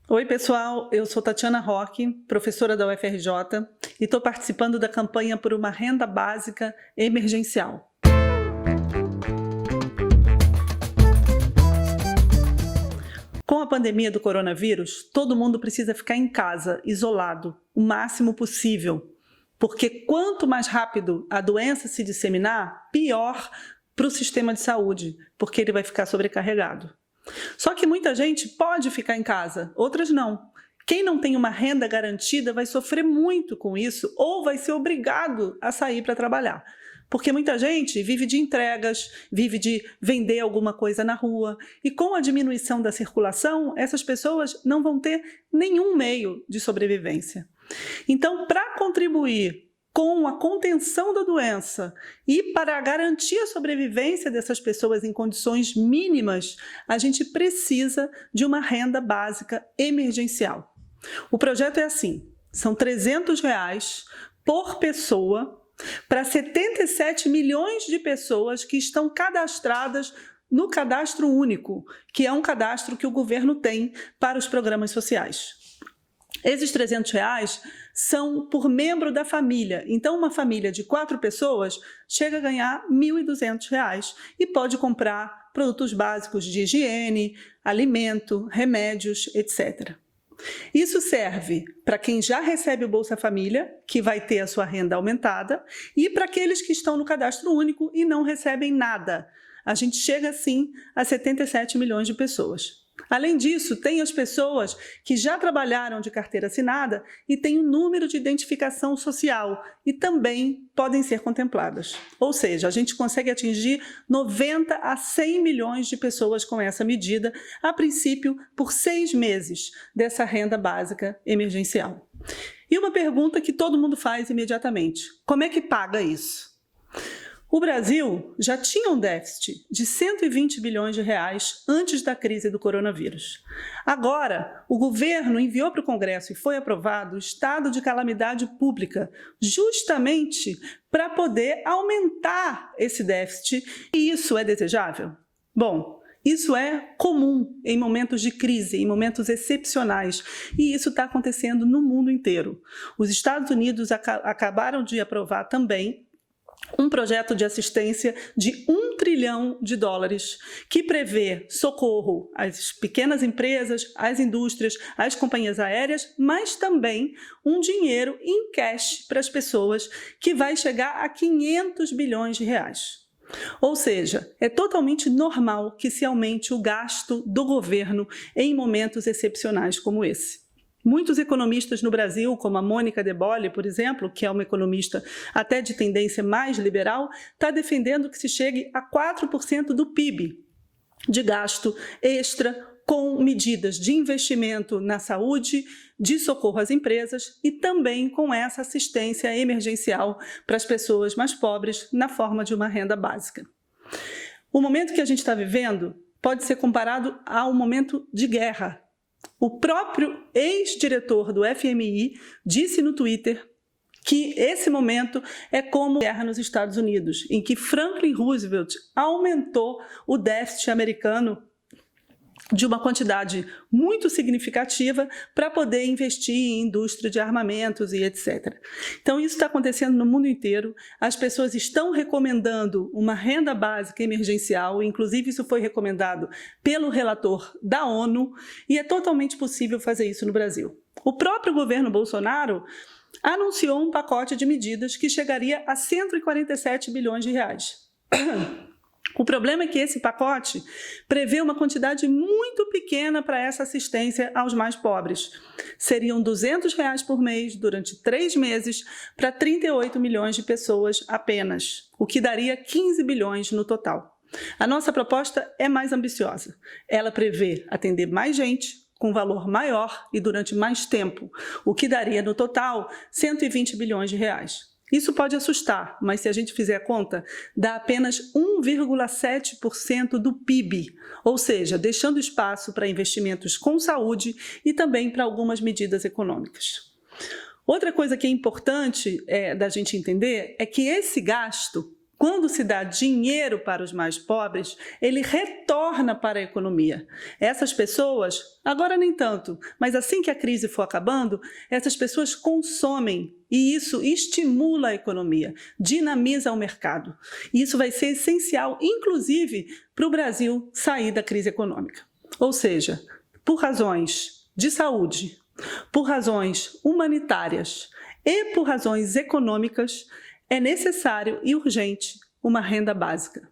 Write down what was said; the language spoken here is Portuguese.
Oi pessoal, eu sou Tatiana Roque, professora da UFRJ e estou participando da campanha por uma renda básica emergencial. Com a pandemia do coronavírus, todo mundo precisa ficar em casa, isolado, o máximo possível, porque quanto mais rápido a doença se disseminar, pior para o sistema de saúde, porque ele vai ficar sobrecarregado. Só que muita gente pode ficar em casa, outras não. Quem não tem uma renda garantida vai sofrer muito com isso ou vai ser obrigado a sair para trabalhar. Porque muita gente vive de entregas, vive de vender alguma coisa na rua e com a diminuição da circulação, essas pessoas não vão ter nenhum meio de sobrevivência. Então, para contribuir com a contenção da doença e para garantir a sobrevivência dessas pessoas em condições mínimas, a gente precisa de uma renda básica emergencial. O projeto é assim, são R$300 por pessoa para 77 milhões de pessoas que estão cadastradas no Cadastro Único, que é um cadastro que o governo tem para os programas sociais. Esses R$300 são por membro da família. Então, uma família de 4 pessoas chega a ganhar R$1.200 e pode comprar produtos básicos de higiene, alimento, remédios, etc. Isso serve para quem já recebe o Bolsa Família, que vai ter a sua renda aumentada, e para aqueles que estão no Cadastro Único e não recebem nada. A gente chega, assim, a 77 milhões de pessoas. Além disso, tem as pessoas que já trabalharam de carteira assinada e têm um número de identificação social e também podem ser contempladas. Ou seja, a gente consegue atingir 90 a 100 milhões de pessoas com essa medida, a princípio por 6 meses dessa renda básica emergencial. E uma pergunta que todo mundo faz imediatamente: como é que paga isso? O Brasil já tinha um déficit de 120 bilhões de reais antes da crise do coronavírus. Agora, o governo enviou para o Congresso e foi aprovado o estado de calamidade pública, justamente para poder aumentar esse déficit. E isso é desejável? Bom, isso é comum em momentos de crise, em momentos excepcionais, e isso está acontecendo no mundo inteiro. Os Estados Unidos acabaram de aprovar também um projeto de assistência de US$1 trilhão, que prevê socorro às pequenas empresas, às indústrias, às companhias aéreas, mas também um dinheiro em cash para as pessoas, que vai chegar a 500 bilhões de reais. Ou seja, é totalmente normal que se aumente o gasto do governo em momentos excepcionais como esse. Muitos economistas no Brasil, como a Mônica De Bolle, por exemplo, que é uma economista até de tendência mais liberal, está defendendo que se chegue a 4% do PIB de gasto extra com medidas de investimento na saúde, de socorro às empresas e também com essa assistência emergencial para as pessoas mais pobres na forma de uma renda básica. O momento que a gente está vivendo pode ser comparado a um momento de guerra. O próprio ex-diretor do FMI disse no Twitter que esse momento é como a guerra nos Estados Unidos, em que Franklin Roosevelt aumentou o déficit americano de uma quantidade muito significativa para poder investir em indústria de armamentos e etc. Então, isso está acontecendo no mundo inteiro. As pessoas estão recomendando uma renda básica emergencial, inclusive isso foi recomendado pelo relator da ONU, e é totalmente possível fazer isso no Brasil. O próprio governo Bolsonaro anunciou um pacote de medidas que chegaria a 147 bilhões de reais. O problema é que esse pacote prevê uma quantidade muito pequena para essa assistência aos mais pobres. Seriam R$200 por mês durante 3 meses para 38 milhões de pessoas apenas, o que daria 15 bilhões no total. A nossa proposta é mais ambiciosa. Ela prevê atender mais gente, com valor maior e durante mais tempo, o que daria no total 120 bilhões de reais. Isso pode assustar, mas se a gente fizer a conta, dá apenas 1,7% do PIB, ou seja, deixando espaço para investimentos com saúde e também para algumas medidas econômicas. Outra coisa que é importante da gente entender é que esse gasto Quando se dá dinheiro para os mais pobres, ele retorna para a economia. Essas pessoas, agora nem tanto, mas assim que a crise for acabando, essas pessoas consomem e isso estimula a economia, dinamiza o mercado. E isso vai ser essencial, inclusive, para o Brasil sair da crise econômica. Ou seja, por razões de saúde, por razões humanitárias e por razões econômicas, é necessário e urgente uma renda básica.